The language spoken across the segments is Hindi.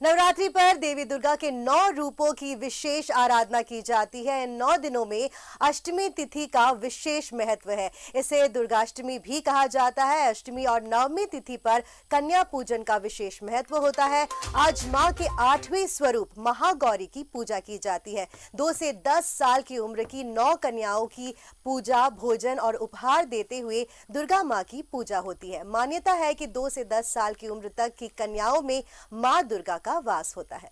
नवरात्रि पर देवी दुर्गा के 9 रूपों की विशेष आराधना की जाती है। इन 9 दिनों में अष्टमी तिथि का विशेष महत्व है। इसे दुर्गाष्टमी भी कहा जाता है। अष्टमी और नवमी तिथि पर कन्या पूजन का विशेष महत्व होता है। आज मां के 8वें स्वरूप महागौरी की पूजा की जाती है। 2 से 10 साल की उम्र की 9 कन्याओं की पूजा, भोजन और उपहार देते हुए दुर्गा मां की पूजा होती है। मान्यता है कि 2 से 10 साल की उम्र तक की कन्याओं में मां दुर्गा का वास होता है।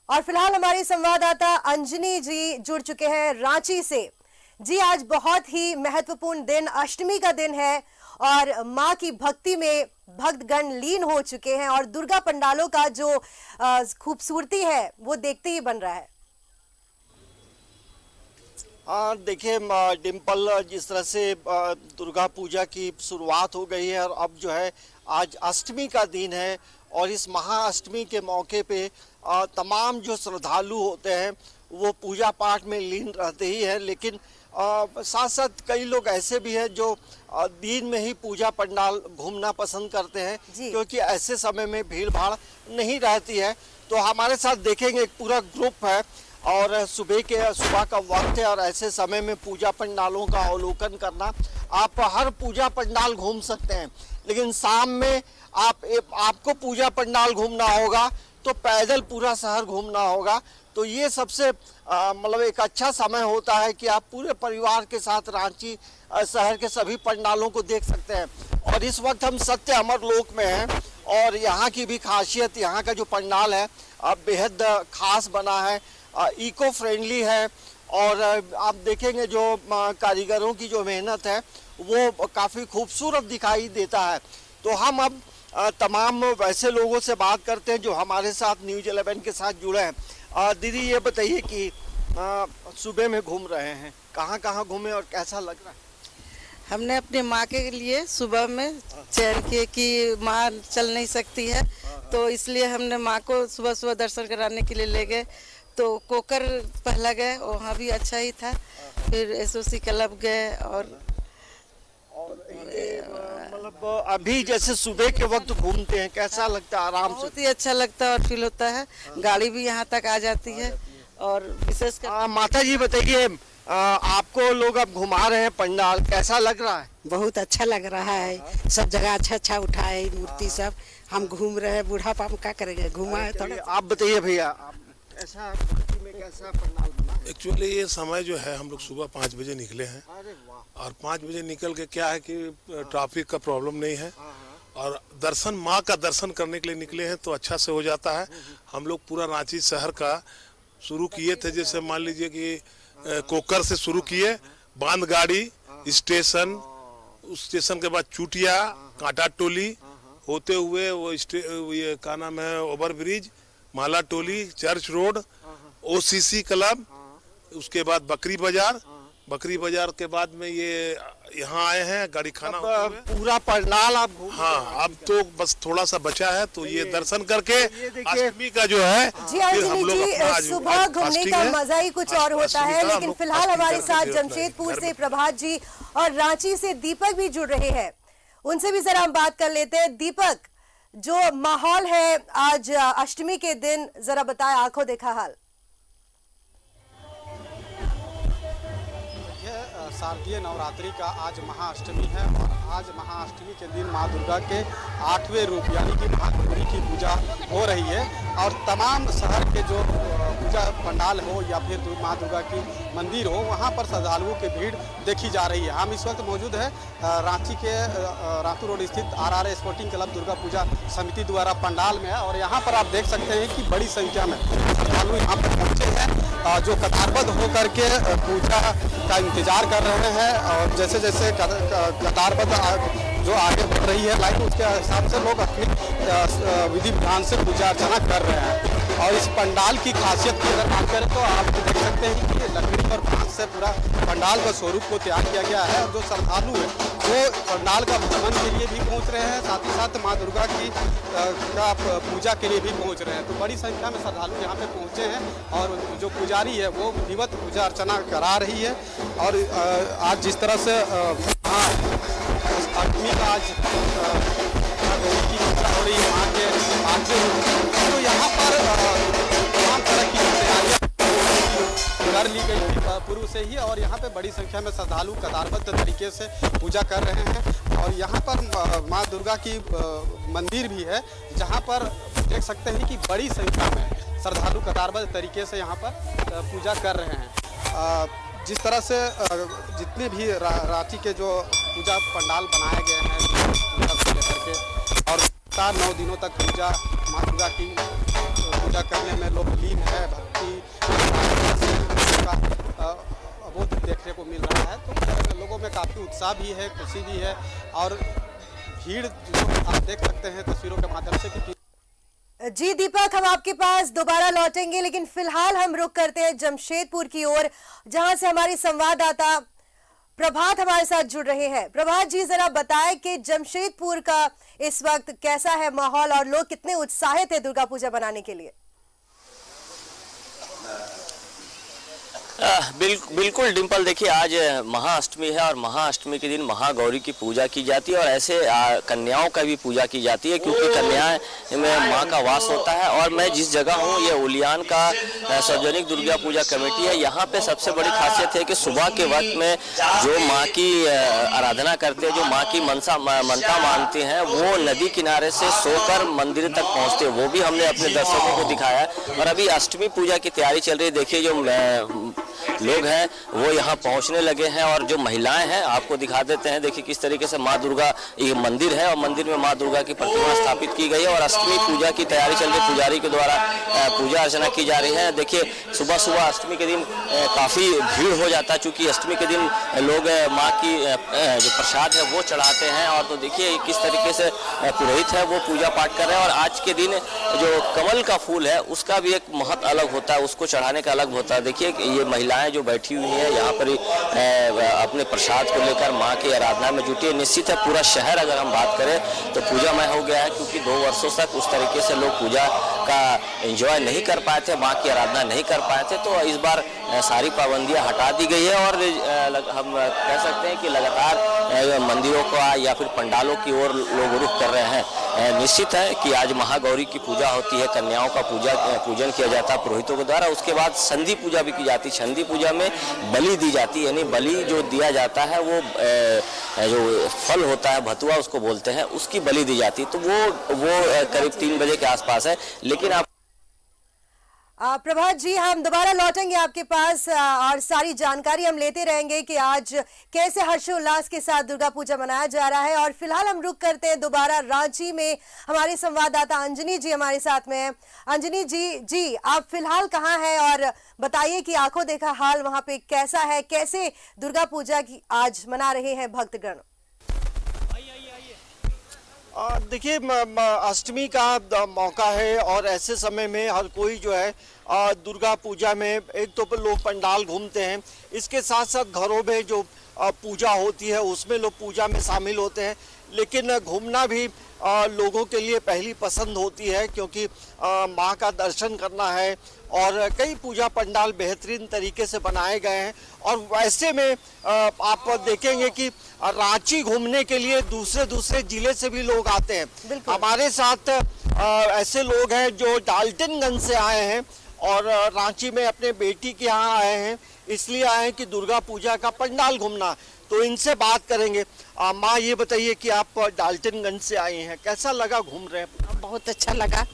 और फिलहाल हमारी संवाददाता अंजनी जी जुड़ चुके हैं रांची से। जी, आज बहुत ही महत्वपूर्ण दिन, अष्टमी का दिन है और मां की भक्ति में भक्तगण लीन हो चुके हैं और दुर्गा पंडालों का जो खूबसूरती है वो देखते ही बन रहा है। देखिए डिम्पल, जिस तरह से दुर्गा पूजा की शुरुआत हो गई है और अब जो है आज अष्टमी का दिन है और इस महाअष्टमी के मौके पे तमाम जो श्रद्धालु होते हैं वो पूजा पाठ में लीन रहते ही हैं, लेकिन साथ साथ कई लोग ऐसे भी हैं जो दिन में ही पूजा पंडाल घूमना पसंद करते हैं क्योंकि ऐसे समय में भीड़ भाड़ नहीं रहती है। तो हमारे साथ देखेंगे एक पूरा ग्रुप है और सुबह का वक्त है और ऐसे समय में पूजा पंडालों का अवलोकन करना, आप हर पूजा पंडाल घूम सकते हैं, लेकिन शाम में आपको पूजा पंडाल घूमना होगा तो पैदल पूरा शहर घूमना होगा। तो ये सबसे मतलब एक अच्छा समय होता है कि आप पूरे परिवार के साथ रांची शहर के सभी पंडालों को देख सकते हैं। और इस वक्त हम सत्य अमर लोक में हैं और यहाँ की भी खासियत, यहाँ का जो पंडाल है बेहद खास बना है, इको फ्रेंडली है और आप देखेंगे जो कारीगरों की जो मेहनत है वो काफ़ी खूबसूरत दिखाई देता है। तो हम अब तमाम वैसे लोगों से बात करते हैं जो हमारे साथ न्यूज़ 11 के साथ जुड़े हैं। दीदी, ये बताइए कि सुबह में घूम रहे हैं, कहाँ कहाँ घूमे और कैसा लग रहा है? हमने अपनी माँ के लिए सुबह में चैन किए कि माँ चल नहीं सकती है, तो इसलिए हमने माँ को सुबह सुबह दर्शन कराने के लिए ले गए। तो कोकर पहला गए, वहाँ भी अच्छा ही था। फिर एसओसी क्लब गए और मतलब अभी जैसे सुबह के वक्त घूमते हैं कैसा लगता है? आराम से बहुत ही अच्छा लगता है और फील होता है। गाड़ी भी यहाँ तक आ जाती है और विशेषकर माता जी बताइए, आपको लोग अब घुमा रहे हैं पंडाल, कैसा लग रहा है? बहुत अच्छा लग रहा है, सब जगह अच्छा अच्छा उठा है मूर्ति, सब हम घूम रहे हैं। बूढ़ापा में क्या करेंगे, घुमा है थोड़ा। आप बताइए भैया, ऐसा में कैसा पंडाल बना? एक्चुअली ये समय जो है हम लोग सुबह 5 बजे निकले हैं और 5 बजे निकल के क्या है कि ट्रैफिक का प्रॉब्लम नहीं है और माँ का दर्शन करने के लिए निकले हैं तो अच्छा से हो जाता है। हम लोग पूरा रांची शहर का शुरू किए थे, जैसे मान लीजिए कि कोकर से शुरू किए, बांध गाड़ी स्टेशन, उस स्टेशन के बाद चूटिया, कांटा टोली होते हुए वो ये क्या नाम है, ओवर ब्रिज, माला टोली, चर्च रोड, ओसीसी क्लब, उसके बाद बकरी बाजार के बाद में ये यहाँ आए हैं गाड़ी खाना। पूरा पंडाल आप हाँ, अब तो बस थोड़ा सा बचा है तो ये दर्शन करके अष्टमी का जो है जी सुबह घूमने का मजा ही कुछ और होता है। लेकिन फिलहाल हमारे साथ जमशेदपुर से प्रभात जी और रांची से दीपक भी जुड़ रहे हैं, उनसे भी जरा हम बात कर लेते हैं। दीपक, जो माहौल है आज अष्टमी के दिन, जरा बताएं, आंखों देखा हाल। शारदीय नवरात्रि का आज महाअष्टमी है और आज महाअष्टमी के दिन माँ दुर्गा के 8वें रूप यानी कि महागौरी की पूजा हो रही है और तमाम शहर के जो पूजा पंडाल हो या फिर माँ दुर्गा की मंदिर हो, वहाँ पर श्रद्धालुओं की भीड़ देखी जा रही है। हम इस वक्त मौजूद है रांची के रातू रोड स्थित RR sporting club Durga Puja समिति द्वारा पंडाल में है और यहाँ पर आप देख सकते हैं कि बड़ी संख्या में श्रद्धालु यहाँ पर पहुँचे हैं जो कतारबद्ध होकर के पूजा का इंतजार कर रहे हैं और जैसे जैसे कतारबद्ध जो आगे बढ़ रही है लाइन, उसके हिसाब से लोग अपनी विधि विधान से पूजा अर्चना कर रहे हैं। और इस पंडाल की खासियत की अगर बात करें तो आप देख सकते हैं कि लकड़ी और बांस से पूरा पंडाल का स्वरूप को तैयार किया गया है। और जो श्रद्धालु है वो पंडाल का भ्रमण के लिए भी पहुंच रहे हैं, साथ ही साथ माँ दुर्गा की का पूजा के लिए भी पहुंच रहे हैं। तो बड़ी संख्या में श्रद्धालु यहाँ पे पहुँचे हैं और जो पुजारी है वो विधिवत पूजा अर्चना करा रही है। और आज जिस तरह से अष्टमी का आज गौरी की पूजा हो रही है माँ के 8वें रूप, तो यहाँ पर तमाम तरह की तैयारियाँ कर ली गई थी पूर्व से ही। और यहाँ पे बड़ी संख्या में श्रद्धालु कतारबद्ध तरीके से पूजा कर रहे हैं। और यहाँ पर माँ दुर्गा की मंदिर भी है जहाँ पर देख सकते हैं कि बड़ी संख्या में श्रद्धालु कतारबद्ध तरीके से यहाँ पर पूजा कर रहे हैं। जिस तरह से जितने भी रांची के जो पूजा पंडाल बनाए गए हैं से लेकर के, और 9 दिनों तक पूजा माँ दुर्गा की पूजा करने में लोग लीन है, भक्ति का वो देखने को मिल रहा है। तो लोगों में काफ़ी उत्साह भी है, खुशी भी है। और भीड़ जो आप देख सकते हैं तस्वीरों के माध्यम से कि जी दीपक, हम आपके पास दोबारा लौटेंगे, लेकिन फिलहाल हम रुख करते हैं जमशेदपुर की ओर, जहां से हमारी संवाददाता प्रभात हमारे साथ जुड़ रहे हैं। प्रभात जी, जरा बताएं कि जमशेदपुर का इस वक्त कैसा है माहौल और लोग कितने उत्साहित हैं दुर्गा पूजा बनाने के लिए? बिल्कुल डिम्पल, देखिए आज महाअष्टमी है और महाअष्टमी के दिन महागौरी की पूजा की जाती है और ऐसे कन्याओं का भी पूजा की जाती है, क्योंकि कन्याएं में मां का वास होता है। और मैं जिस जगह हूं ये उलियान का सार्वजनिक दुर्गा पूजा कमेटी है। यहाँ पे सबसे बड़ी खासियत है कि सुबह के वक्त में जो माँ की आराधना करते हैं, जो माँ की मनता मानते हैं, वो नदी किनारे से सोकर मंदिर तक पहुँचते हैं। वो भी हमने अपने दर्शकों को दिखाया। और अभी अष्टमी पूजा की तैयारी चल रही है। देखिए जो लोग हैं वो यहाँ पहुँचने लगे हैं और जो महिलाएं हैं आपको दिखा देते हैं। देखिए किस तरीके से माँ दुर्गा, ये मंदिर है और मंदिर में माँ दुर्गा की प्रतिमा स्थापित की गई है और अष्टमी पूजा की तैयारी चल रही है। पुजारी के द्वारा पूजा अर्चना की जा रही है। देखिए सुबह सुबह अष्टमी के दिन काफ़ी भीड़ हो जाता है, चूँकि अष्टमी के दिन लोग माँ की जो प्रसाद है वो चढ़ाते हैं। और तो देखिए किस तरीके से पुरोहित है वो पूजा पाठ कर रहे हैं। और आज के दिन जो कमल का फूल है उसका भी एक महत्व अलग होता है, उसको चढ़ाने का अलग होता है। देखिए ये महिलाएं जो बैठी हुई है यहाँ पर अपने प्रसाद को लेकर माँ की आराधना में जुटी है। निश्चित है पूरा शहर अगर हम बात करें तो पूजामय हो गया है, क्योंकि 2 वर्षों तक उस तरीके से लोग पूजा का एंजॉय नहीं कर पाए थे, माँ की आराधना नहीं कर पाए थे। तो इस बार सारी पाबंदियाँ हटा दी गई है और हम कह सकते हैं कि लगातार मंदिरों का या फिर पंडालों की ओर लोग रुख कर रहे हैं। निश्चित है कि आज महागौरी की पूजा होती है, कन्याओं का पूजन किया जाता है पुरोहितों के द्वारा। उसके बाद संधि पूजा भी की जाती है। संधि पूजा में बलि दी जाती है, यानी बलि जो दिया जाता है वो जो फल होता है भतुआ उसको बोलते हैं, उसकी बलि दी जाती है। तो वो करीब 3 बजे के आसपास है। लेकिन आप प्रभात जी, हम दोबारा लौटेंगे आपके पास और सारी जानकारी हम लेते रहेंगे कि आज कैसे हर्षोल्लास के साथ दुर्गा पूजा मनाया जा रहा है। और फिलहाल हम रुक करते हैं दोबारा रांची में, हमारे संवाददाता अंजनी जी हमारे साथ में हैं। अंजनी जी, आप फिलहाल कहाँ हैं और बताइए कि आंखों देखा हाल वहाँ पे कैसा है, कैसे दुर्गा पूजा की आज मना रहे हैं भक्तगण? देखिए अष्टमी का मौका है और ऐसे समय में हर कोई जो है दुर्गा पूजा में एक तो लोग पंडाल घूमते हैं, इसके साथ साथ घरों में जो पूजा होती है उसमें लोग पूजा में शामिल होते हैं। लेकिन घूमना भी लोगों के लिए पहली पसंद होती है, क्योंकि माँ का दर्शन करना है और कई पूजा पंडाल बेहतरीन तरीके से बनाए गए हैं। और वैसे में आप देखेंगे कि रांची घूमने के लिए दूसरे जिले से भी लोग आते हैं। हमारे साथ ऐसे लोग हैं जो डाल्टनगंज से आए हैं और रांची में अपने बेटी के यहाँ आए हैं, इसलिए आए हैं कि दुर्गा पूजा का पंडाल घूमना। तो इनसे बात करेंगे। माँ ये बताइए कि आप डाल्टनगंज से आए हैं, कैसा लगा घूम रहे हैं? बहुत अच्छा लगा,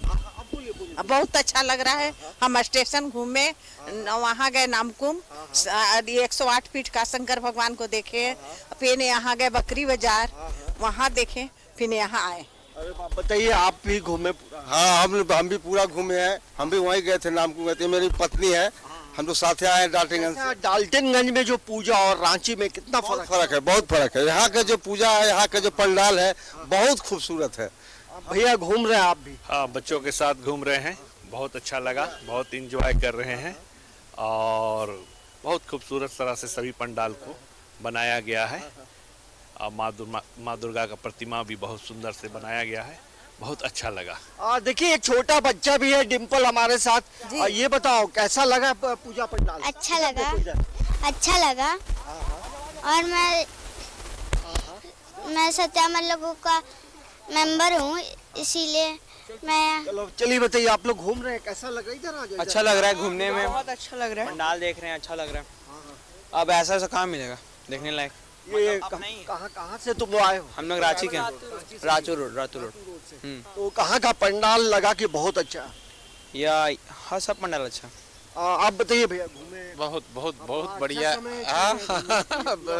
बहुत अच्छा लग रहा है। हम स्टेशन घूमे, वहाँ गए नामकुम, 108 फीट का शंकर भगवान को देखे, फिर यहाँ गए बकरी बाजार, वहाँ देखे, फिर यहाँ आए। अरे बताइए, आप भी घूमे? हाँ, हम भी पूरा घूमे हैं। हम भी वहीं गए थे, नामकुम गए थे। मेरी पत्नी है, हम लोग साथ आए डाल्टनगंज से। डाल्टनगंज में जो पूजा और रांची में कितना फर्क है? बहुत फर्क है। यहाँ का जो पूजा है, यहाँ का जो पंडाल है बहुत खूबसूरत है। भैया घूम रहे हैं आप भी? हाँ, बच्चों के साथ घूम रहे हैं, बहुत अच्छा लगा, बहुत इंजॉय कर रहे हैं और बहुत खूबसूरत तरह से सभी पंडाल को बनाया गया है और माँ दुर्गा का प्रतिमा भी बहुत सुंदर से बनाया गया है, बहुत अच्छा लगा। देखिए एक छोटा बच्चा भी है डिम्पल हमारे साथ। ये बताओ कैसा लगा पूजा पंडाल? अच्छा लगा, अच्छा लगा। और मैं सत्यामल लोगों का मेंबर हूँ, इसीलिए मैं। चलिए बताइए, आप लोग घूम रहे हैं, कैसा लग रहा है? इधर आ जाइए। अच्छा लग रहा है घूमने में, बहुत अच्छा लग रहा है। पंडाल देख रहे हैं, अच्छा लग रहा है। अब ऐसा कहाँ मिलेगा देखने लायक? ये कहाँ से तुम आए हो? हम लोग रांची के, रातू रोड। तो कहाँ का पंडाल लगा कि बहुत अच्छा? या हाँ, सब पंडाल अच्छा। आप बताइए भैया, घूमे? बहुत बहुत बहुत बढ़िया।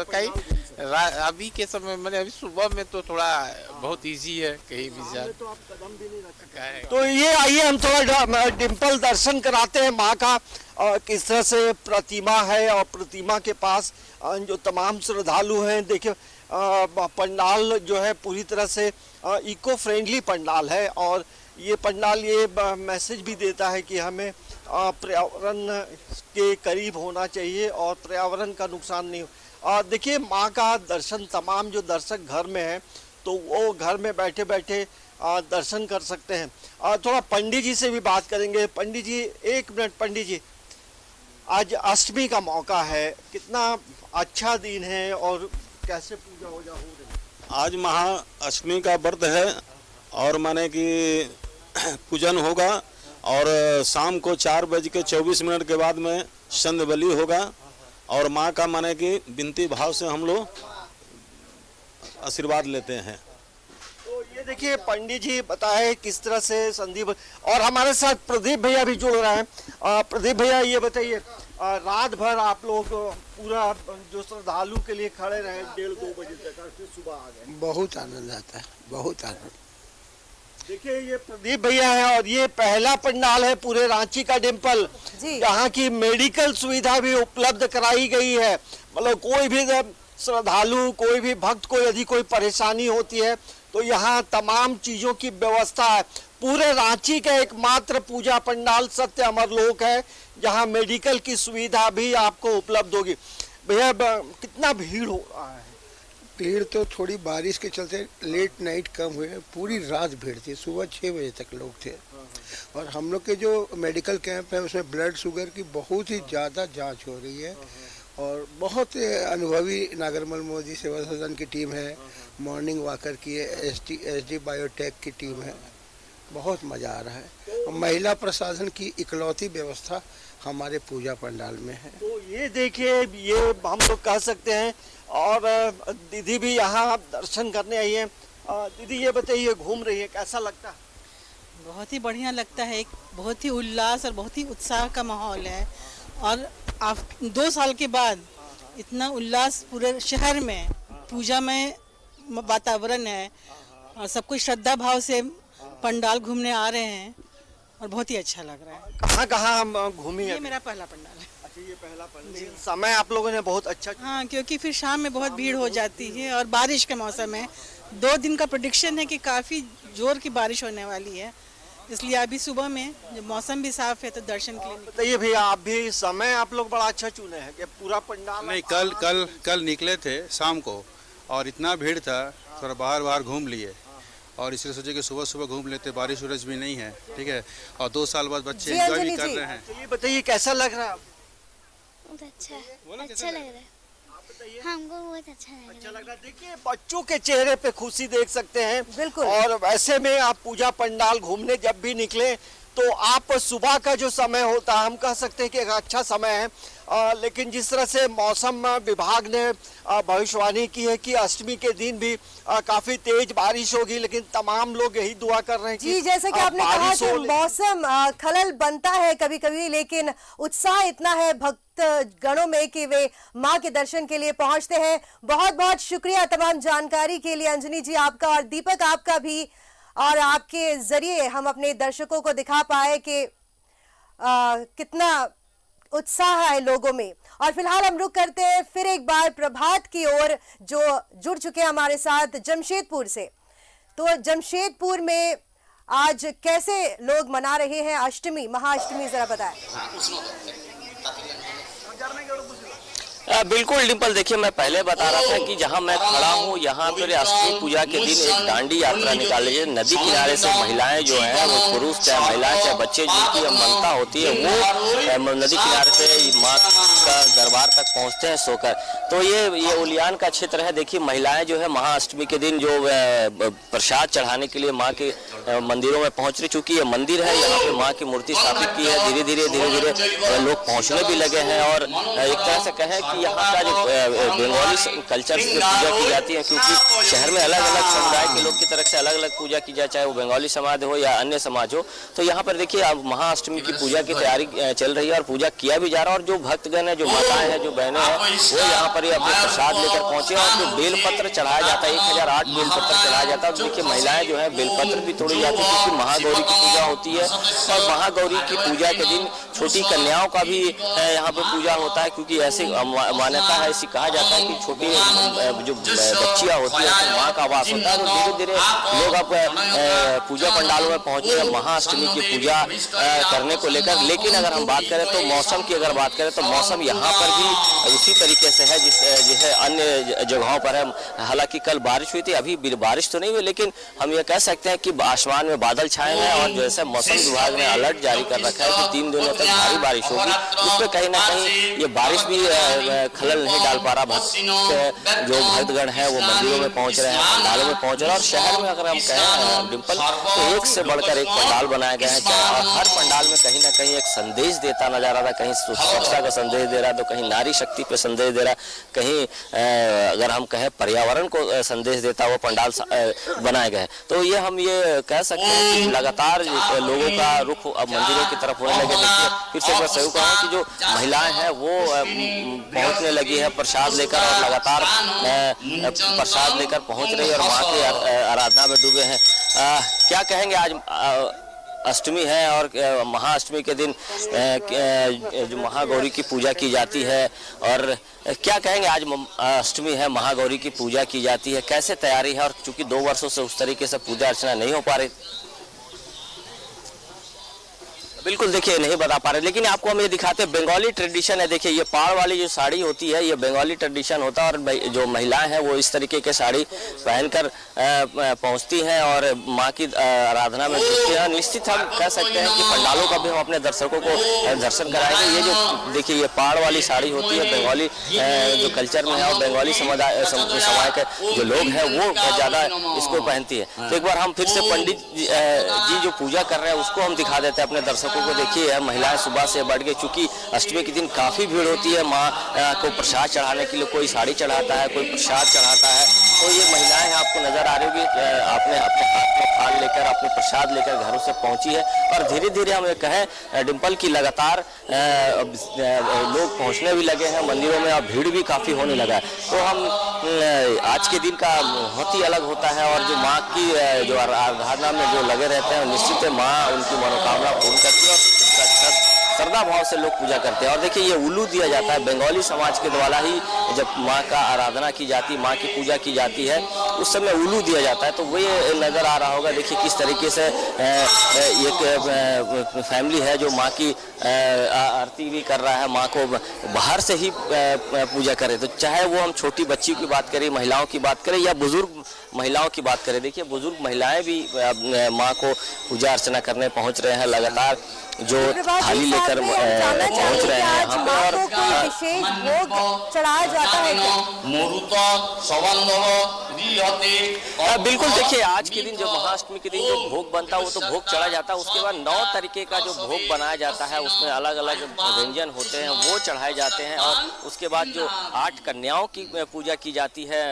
कहीं अभी के समय में, अभी सुबह में तो थोड़ा बहुत इजी है कहीं भी जा। तो आप कदम भी नहीं रख सकते। तो ये आइए हम थोड़ा डिम्पल दर्शन कराते हैं माँ का, किस तरह से प्रतिमा है और प्रतिमा के पास जो तमाम श्रद्धालु हैं। देखिए पंडाल जो है पूरी तरह से इको फ्रेंडली पंडाल है और ये पंडाल ये मैसेज भी देता है कि हमें पर्यावरण के करीब होना चाहिए और पर्यावरण का नुकसान नहीं हो। देखिए माँ का दर्शन तमाम जो दर्शक घर में हैं तो वो घर में बैठे बैठे दर्शन कर सकते हैं। थोड़ा पंडित जी से भी बात करेंगे। पंडित जी, एक मिनट। पंडित जी, आज अष्टमी का मौका है, कितना अच्छा दिन है और कैसे पूजा हो रही है? आज महाअष्टमी का व्रत है और माने कि पूजन होगा और शाम को 4:24 के बाद में संध्या बलि होगा और माँ का माने कि विनती भाव से हम लोग आशीर्वाद लेते हैं। तो ये देखिए पंडित जी बताए किस तरह से संदीप, और हमारे साथ प्रदीप भैया भी जुड़ रहे हैं। प्रदीप भैया ये बताइए, रात भर आप लोग पूरा जो श्रद्धालु के लिए खड़े रहे 1:30-2 बजे तक, फिर सुबह आ गए। बहुत आनंद आता है, बहुत आनंद। देखिए ये प्रदीप भैया है और ये पहला पंडाल है पूरे रांची का डिम्पल जहाँ की मेडिकल सुविधा भी उपलब्ध कराई गई है। मतलब कोई भी श्रद्धालु, कोई भी भक्त को यदि कोई परेशानी होती है तो यहाँ तमाम चीजों की व्यवस्था है। पूरे रांची का एकमात्र पूजा पंडाल सत्य अमरलोक है जहाँ मेडिकल की सुविधा भी आपको उपलब्ध होगी। भैया कितना भीड़ हो रहा है? भीड़ तो थोड़ी बारिश के चलते लेट नाइट कम हुए, पूरी रात भीड़ थी, सुबह 6 बजे तक लोग थे। और हम लोग के जो मेडिकल कैंप है उसमें ब्लड शुगर की बहुत ही ज़्यादा जांच हो रही है और बहुत अनुभवी नागरमल मोदी सेवा सदन की टीम है, मॉर्निंग वॉकर की है, एसडी बायोटेक की टीम है। बहुत मज़ा आ रहा है। महिला प्रशासन की इकलौती व्यवस्था हमारे पूजा पंडाल में है। तो ये देखिए, ये हम लोग कह सकते हैं। और दीदी भी यहाँ दर्शन करने आई है। दीदी ये बताइए, घूम रही है, कैसा लगता है? बहुत ही बढ़िया लगता है। एक बहुत ही उल्लास और बहुत ही उत्साह का माहौल है और 2 साल के बाद इतना उल्लास पूरे शहर में, पूजा में वातावरण है और सब कुछ श्रद्धा भाव से पंडाल घूमने आ रहे हैं और बहुत ही अच्छा लग रहा है। कहाँ कहाँ हम घूमी? ये मेरा पहला पंडाल है। अच्छा, ये पहला पंडाल। समय आप लोगों ने बहुत अच्छा। हाँ, क्योंकि फिर शाम में बहुत भीड़ हो जाती है और बारिश का मौसम है। 2 दिन का प्रेडिक्शन है कि काफ़ी जोर की बारिश होने वाली है, इसलिए अभी सुबह में जब मौसम भी साफ है तो दर्शन के लिए। बताइए भैया, आप भी समय आप लोग बड़ा अच्छा चुने हैं कि पूरा पंडाल। नहीं, कल निकले थे शाम को और इतना भीड़ था, थोड़ा बाहर घूम लिए और इसलिए सोचे कि सुबह सुबह घूम लेते, बारिश उरिश भी नहीं है, ठीक है। और 2 साल बाद बच्चे एंजॉय भी कर रहे हैं। तो ये बताइए कैसा लग रहा है? बहुत अच्छा लग रहा है। हमको बहुत अच्छा लग रहा है। देखिए बच्चों के चेहरे पे खुशी देख सकते हैं। बिल्कुल। और वैसे में आप पूजा पंडाल घूमने जब भी निकले तो आप सुबह का जो समय होता है हम कह सकते हैं कि एक अच्छा समय है। लेकिन जिस तरह से मौसम विभाग ने भविष्यवाणी की है कि अष्टमी के दिन भी काफी तेज बारिश होगी, लेकिन तमाम लोग यही दुआ कर रहे हैं जी, जैसे कि आपने कहा कि मौसम खलल बनता है कभी कभी, लेकिन उत्साह इतना है भक्त गणों में कि वे मां के दर्शन के लिए पहुंचते हैं। बहुत बहुत शुक्रिया तमाम जानकारी के लिए अंजनी जी आपका, और दीपक आपका भी। और आपके जरिए हम अपने दर्शकों को दिखा पाए कि कितना उत्साह है लोगों में। और फिलहाल हम रुक करते हैं फिर एक बार प्रभात की ओर, जो जुड़ चुके हैं हमारे साथ जमशेदपुर से। तो जमशेदपुर में आज कैसे लोग मना रहे हैं अष्टमी, महाअष्टमी, जरा बताएं। बिल्कुल डिम्पल, देखिए मैं पहले बता रहा था कि जहां मैं खड़ा हूं यहाँ पर अष्टमी पूजा के दिन एक दांडी यात्रा निकाली है। नदी किनारे से महिलाएं जो हैं, वो पुरुष चाहे महिलाएं चाहे बच्चे, जिनकी मनता होती है वो नदी किनारे से माँ का दरबार तक पहुंचते हैं सोकर। तो ये उलियान का क्षेत्र है। देखिए महिलाएं जो है महाअष्टमी के दिन जो प्रसाद चढ़ाने के लिए माँ के मंदिरों में पहुंच रही। चूंकि ये मंदिर है, यहाँ पे माँ की मूर्ति स्थापित की है, धीरे धीरे लोग पहुंचने भी लगे हैं। और एक तरह से कहें कि यहाँ का जो बंगाली कल्चर से पूजा की जाती है, क्योंकि शहर में अलग अलग समुदाय के लोग की तरफ से अलग अलग पूजा की जाए, चाहे वो बंगाली समाज हो या अन्य समाज हो। तो यहाँ पर देखिए अब महाअष्टमी की पूजा की तैयारी चल रही है और पूजा किया भी जा रहा है। और जो भक्तगण है, जो माताएं हैं, जो बहनें हैं, वो यहाँ पर अपने प्रसाद लेकर पहुंचे। और जो बेलपत्र चढ़ाया जाता है, 1008 बेलपत्र चढ़ाया जाता है। और देखिए महिलाएं जो है बेलपत्र भी तोड़ी जाती है, क्योंकि महागौरी की पूजा होती है। और महागौरी की पूजा के दिन छोटी कन्याओं का भी यहाँ पे पूजा होता है, क्योंकि ऐसी मान्यता है, ऐसी कहा जाता है कि छोटी जो बच्चियां होती है तो माँ का वास होता है। तो धीरे धीरे लोग अब पूजा पंडालों में पहुंचे हैं महाअष्टमी की पूजा करने को लेकर। लेकिन अगर हम बात करें तो मौसम की अगर बात करें तो मौसम यहाँ पर भी उसी तरीके से है जिस अन्य जगहों पर है। हालांकि कल बारिश हुई थी, अभी बारिश तो नहीं हुई, लेकिन हम ये कह सकते हैं कि आसमान में बादल छाए हुए हैं। और जैसे मौसम विभाग ने अलर्ट जारी कर रखा है कि 3 दिनों तक भारी बारिश होगी, उसमें कहीं ना कहीं ये बारिश भी खलल नहीं डाल पा रहा। जो भक्तगण है वो मंदिरों में पहुंच रहे हैं, पंडालों में पहुंच रहे हैं। और शहर में अगर हम कहें डिम्पल तो एक से बढ़कर एक पंडाल बनाए गए हैं, और हर पंडाल में कहीं ना कहीं एक संदेश देता नजर आ रहा था। कहीं स्वच्छता का संदेश दे रहा है, तो कहीं नारी शक्ति पे संदेश दे रहा है, कहीं अगर हम कहें पर्यावरण को संदेश देता हुआ पंडाल बनाए गए। तो ये हम ये कह सकते हैं कि लगातार लोगों का रुख अब मंदिरों की तरफ होने लगे। देखिए फिर से मैं सहयोग कहूँ कि जो महिलाएं हैं वो पहुंचने लगी है प्रसाद लेकर, और लगातार प्रसाद लेकर पहुंच रही है और माँ की आराधना में डूबे हैं। क्या कहेंगे, आज अष्टमी है और महाअष्टमी के दिन जो महागौरी की पूजा की जाती है, और क्या कहेंगे आज अष्टमी है, महागौरी की पूजा की जाती है, कैसे तैयारी है? और चूंकि 2 वर्षों से उस तरीके से पूजा अर्चना नहीं हो पा रही, बिल्कुल देखिए नहीं बता पा रहे, लेकिन आपको हम ये दिखाते हैं बंगाली ट्रेडिशन है। देखिए ये पाड़ वाली जो साड़ी होती है ये बंगाली ट्रेडिशन होता है, और जो महिलाएं हैं वो इस तरीके के साड़ी पहनकर पहुंचती हैं और माँ की आराधना में जुटती हैं। निश्चित हम कह सकते हैं कि पंडालों का भी हम अपने दर्शकों को दर्शन कराएंगे। ये जो देखिए ये पाड़ वाली साड़ी होती है बंगाली जो कल्चर में है, और बंगाली समाज के जो लोग हैं वो ज़्यादा इसको पहनती है। तो एक बार हम फिर से पंडित जी जो पूजा कर रहे हैं उसको हम दिखा देते हैं अपने दर्शकों को। देखिए महिलाएं सुबह से बढ़ के, चूंकि अष्टमी के दिन काफी भीड़ होती है माँ को प्रसाद चढ़ाने के लिए, कोई साड़ी चढ़ाता है, कोई प्रसाद चढ़ाता है। तो ये महिलाएं आपको नजर आ रही होगी, आपने अपने हाथ में थाल लेकर अपने प्रसाद लेकर घरों से पहुंची है। और धीरे धीरे हम ये कहें डिम्पल की लगातार लोग पहुंचने भी लगे हैं मंदिरों में, और भीड़ भी काफी होने लगा है। तो हम आज के दिन का बहुत ही अलग होता है, और जो माँ की जो आराधना में जो लगे रहते हैं, निश्चित है माँ उनकी मनोकामना पूर्ण करती है और श्रद्धा भाव से लोग पूजा करते हैं। और देखिए ये उल्लू दिया जाता है बंगाली समाज के द्वारा ही, जब माँ का आराधना की जाती है, माँ की पूजा की जाती है, उस समय उल्लू दिया जाता है। तो वो ये नज़र आ रहा होगा, देखिए किस तरीके से एक फैमिली है जो माँ की आरती भी कर रहा है, माँ को बाहर से ही पूजा करे। तो चाहे वो हम छोटी बच्ची की बात करें, महिलाओं की बात करें, या बुजुर्ग महिलाओं की बात करें, देखिए बुजुर्ग महिलाएं भी माँ को पूजा अर्चना करने पहुँच रहे हैं, लगातार जो थाली लेकर पहुंच रहे हैं यहाँ पे। और विशेष भोग चढ़ाया जाता है बिल्कुल देखिए आज के दिन जो महाअष्टमी के दिन जो भोग बनता है वो तो भोग चढ़ा जाता है, उसके बाद 9 तरीके का जो भोग बनाया जाता है उसमें अलग अलग व्यंजन होते हैं वो चढ़ाए जाते हैं। और उसके बाद जो 8 कन्याओं की पूजा की जाती है,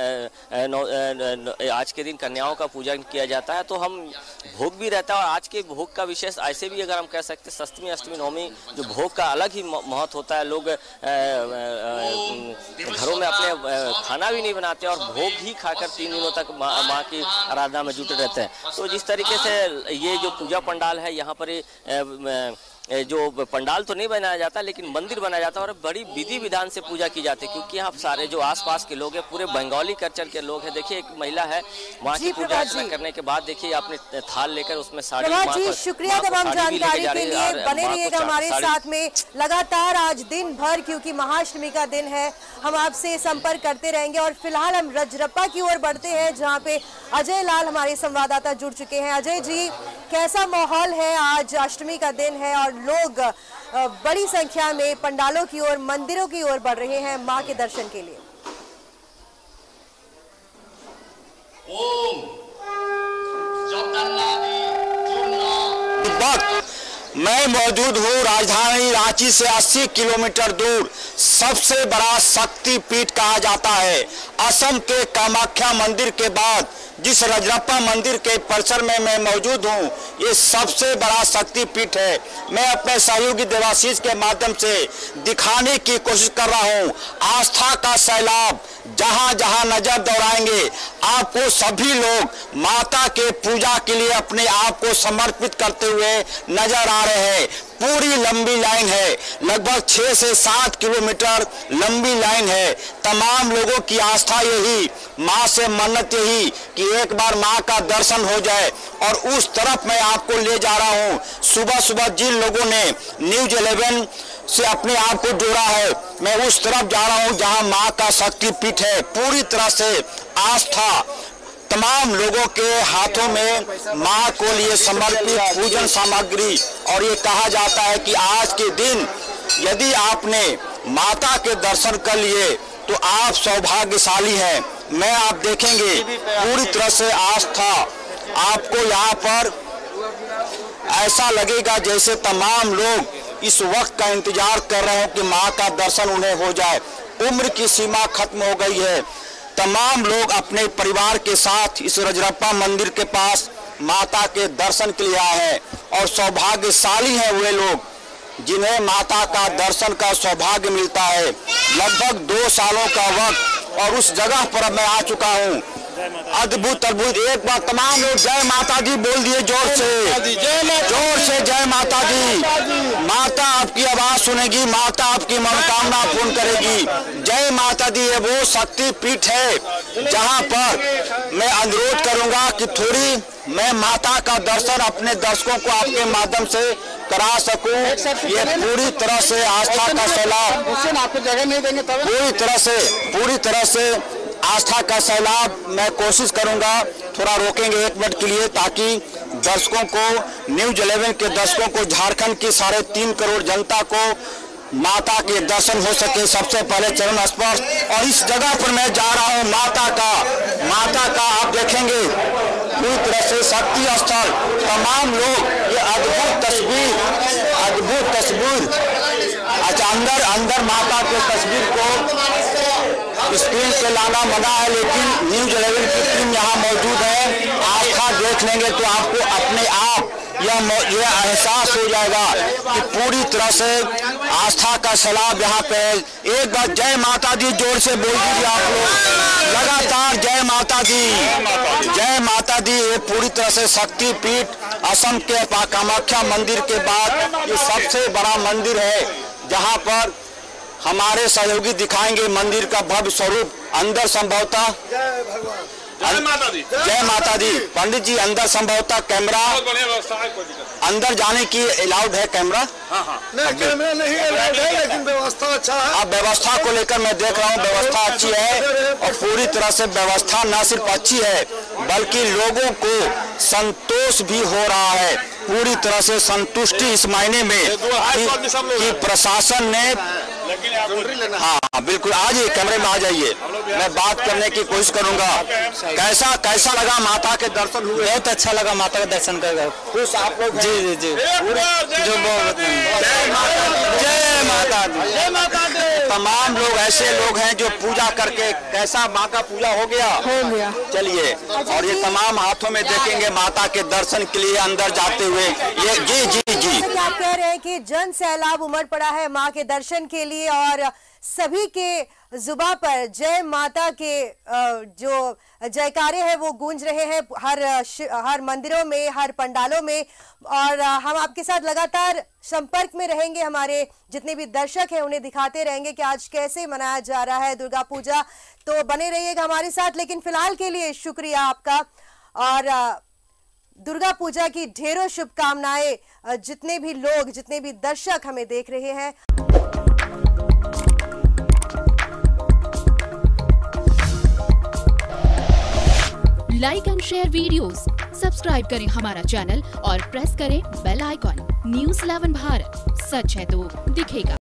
आज के दिन कन्याओं का पूजन किया जाता है। तो हम भोग भी रहता है, और आज के भोग का विशेष ऐसे भी अगर हम कह सकते हैं सप्तमी अष्टमी नवमी जो भोग का अलग ही महत्व होता है। लोग घरों में अपने खाना भी नहीं बनाते और भोग ही खाकर 3 दिनों तक माँ की आराधना में जुटे रहते हैं। तो जिस तरीके से ये जो पूजा पंडाल है यहाँ पर जो पंडाल तो नहीं बनाया जाता लेकिन मंदिर बनाया जाता है और बड़ी विधि विधान से पूजा की जाती है, क्योंकि यहाँ सारे जो आसपास के लोग हैं पूरे बंगाली कल्चर के लोग हैं। देखिए एक महिला है, वहाँ की पूजा अर्चना करने के बाद देखिए अपने थाल लेकर उसमें साड़ी। शुक्रिया तमाम जानकारी के लिए, बने रहिएगा हमारे साथ में लगातार आज दिन भर, क्योंकि महाअष्टमी का दिन है। हम आपसे संपर्क करते रहेंगे और फिलहाल हम रजरप्पा की ओर बढ़ते हैं जहाँ पे अजय लाल हमारे संवाददाता जुड़ चुके हैं। अजय जी, कैसा माहौल है? आज अष्टमी का दिन है और लोग बड़ी संख्या में पंडालों की ओर, मंदिरों की ओर बढ़ रहे हैं मां के दर्शन के लिए। मैं मौजूद हूँ राजधानी रांची से 80 किलोमीटर दूर सबसे बड़ा शक्ति पीठ कहा जाता है। असम के कामाख्या मंदिर के बाद जिस रजरप्पा मंदिर के परिसर में मैं मौजूद हूँ, ये सबसे बड़ा शक्ति पीठ है। मैं अपने सहयोगी देवाशीष के माध्यम से दिखाने की कोशिश कर रहा हूँ। आस्था का सैलाब जहाँ जहाँ नजर दौड़ाएंगे आपको सभी लोग माता के पूजा के लिए अपने आप को समर्पित करते हुए नजर आ रहे हैं। पूरी लंबी लाइन है, लगभग 6 से 7 किलोमीटर लंबी लाइन है। तमाम लोगों की आस्था यही, माँ से मन्नत यही कि एक बार माँ का दर्शन हो जाए। और उस तरफ मैं आपको ले जा रहा हूँ। सुबह सुबह जिन लोगों ने न्यूज 11 से अपने आप को जोड़ा है, मैं उस तरफ जा रहा हूँ जहाँ माँ का शक्ति पीठ है। पूरी तरह से आस्था, तमाम लोगों के हाथों में माँ को लिए समर्पित पूजन सामग्री। और ये कहा जाता है कि आज के दिन यदि आपने माता के दर्शन कर लिए तो आप सौभाग्यशाली हैं। मैं आप देखेंगे पूरी तरह से आस्था, आपको यहाँ पर ऐसा लगेगा जैसे तमाम लोग इस वक्त का इंतजार कर रहे हो कि माँ का दर्शन उन्हें हो जाए। उम्र की सीमा खत्म हो गई है। तमाम लोग अपने परिवार के साथ इस रजरप्पा मंदिर के पास माता के दर्शन के लिए आए हैं और सौभाग्यशाली हैं वे लोग जिन्हें माता का दर्शन का सौभाग्य मिलता है। लगभग 2 सालों का वक्त और उस जगह पर मैं आ चुका हूँ। अद्भुत अद्भुत, एक बार तमाम लोग जय माता दी बोल दिए जोर से, जोर से जय माता दी। माता आपकी आवाज सुनेगी, माता आपकी मनोकामना पूर्ण करेगी। जय माता दी। ये वो शक्ति पीठ है जहाँ पर मैं अनुरोध करूंगा कि थोड़ी मैं माता का दर्शन अपने दर्शकों को आपके माध्यम से करा सकूं। ये पूरी तरह से आस्था का सैलाब, आपको जगह नहीं देंगे तब पूरी तरह से आस्था का सैलाब। मैं कोशिश करूंगा, थोड़ा रोकेंगे 1 मिनट के लिए ताकि दर्शकों को, न्यूज 11 के दर्शकों को, झारखंड की 3.5 करोड़ जनता को माता के दर्शन हो सके। सबसे पहले चरण स्पर्श। और इस जगह पर मैं जा रहा हूँ माता का आप देखेंगे पूरी तरह से शक्ति स्थल। तमाम लोग ये अद्भुत तस्वीर अच्छा अंदर माता के तस्वीर को स्क्रीन पे लाना मना है, लेकिन न्यूज 11 की टीम यहाँ मौजूद है। आस्था देख लेंगे तो आपको अपने आप यह एहसास हो जाएगा कि पूरी तरह से आस्था का सैलाब यहाँ पे है। एक बार जय माता दी जोर से बोल दीजिए आप लोग, लगातार जय माता दी, जय माता दी। ये पूरी तरह से शक्ति पीठ असम के कामाख्या मंदिर के बाद ये सबसे बड़ा मंदिर है जहाँ पर हमारे सहयोगी दिखाएंगे मंदिर का भव्य स्वरूप। अंदर संभवतः जय माता दी, जय माता दी। पंडित जी अंदर संभवतः कैमरा, अंदर जाने की अलाउड है कैमरा? नहीं, कैमरा नहीं अलाउड है, लेकिन व्यवस्था अच्छा है। अब व्यवस्था को लेकर मैं देख रहा हूँ, व्यवस्था अच्छी है और पूरी तरह से व्यवस्था न सिर्फ अच्छी है बल्कि लोगों को संतोष भी हो रहा है। पूरी तरह से संतुष्टि इस मायने में कि प्रशासन ने, हाँ बिल्कुल, आ जाइए कैमरे में आ जाइए, मैं बात करने की कोशिश करूंगा। कैसा लगा माता के दर्शन हुए? बहुत अच्छा लगा माता का दर्शन कर खुश आप लोग? जी जो बहुत जय माता दी। तमाम लोग ऐसे लोग हैं जो पूजा करके, कैसा माँ का पूजा हो गया? चलिए, और ये तमाम हाथों में देखेंगे माता के दर्शन के लिए अंदर जाते हुए। ये जी क्या आप कह रहे हैं कि जन सैलाब उमड़ पड़ा है माँ के दर्शन के लिए और सभी के जुबा पर जय माता के जो जयकारे हैं वो गूंज रहे हैं हर मंदिरों में, हर पंडालों में। और हम आपके साथ लगातार संपर्क में रहेंगे, हमारे जितने भी दर्शक हैं उन्हें दिखाते रहेंगे कि आज कैसे मनाया जा रहा है दुर्गा पूजा। तो बने रहिएगा हमारे साथ, लेकिन फिलहाल के लिए शुक्रिया आपका और दुर्गा पूजा की ढेरों शुभकामनाएं जितने भी लोग, जितने भी दर्शक हमें देख रहे हैं। Like and share videos, subscribe करें हमारा चैनल और प्रेस करें बेल आइकॉन। न्यूज़ 11 भारत, सच है तो दिखेगा।